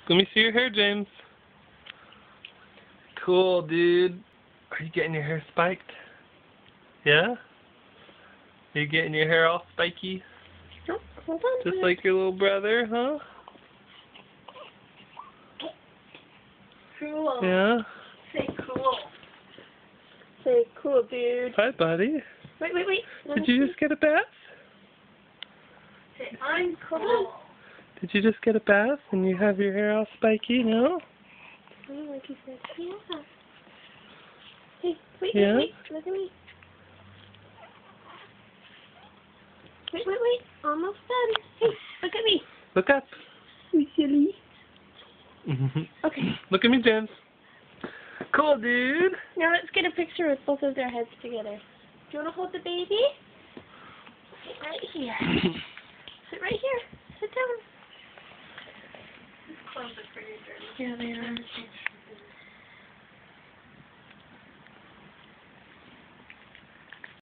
Let me see your hair, James. Cool, dude. Are you getting your hair spiked? Yeah? Are you getting your hair all spiky? Oh, hold on. Just like your little brother, huh? Cool. Yeah? Say cool. Say cool, dude. Hi, buddy. Wait. Did you just get a bath? Say I'm cool. Did you just get a bath and you have your hair all spiky now? Like you said. Yeah. Hey, wait. Look at me. Wait. Almost done. Hey, look at me. Look up. You silly. Okay. Look at me, James. Cool, dude. Now let's get a picture with both of their heads together. Do you want to hold the baby? Sit right here. Sit right here. Sit down. Yeah, they are.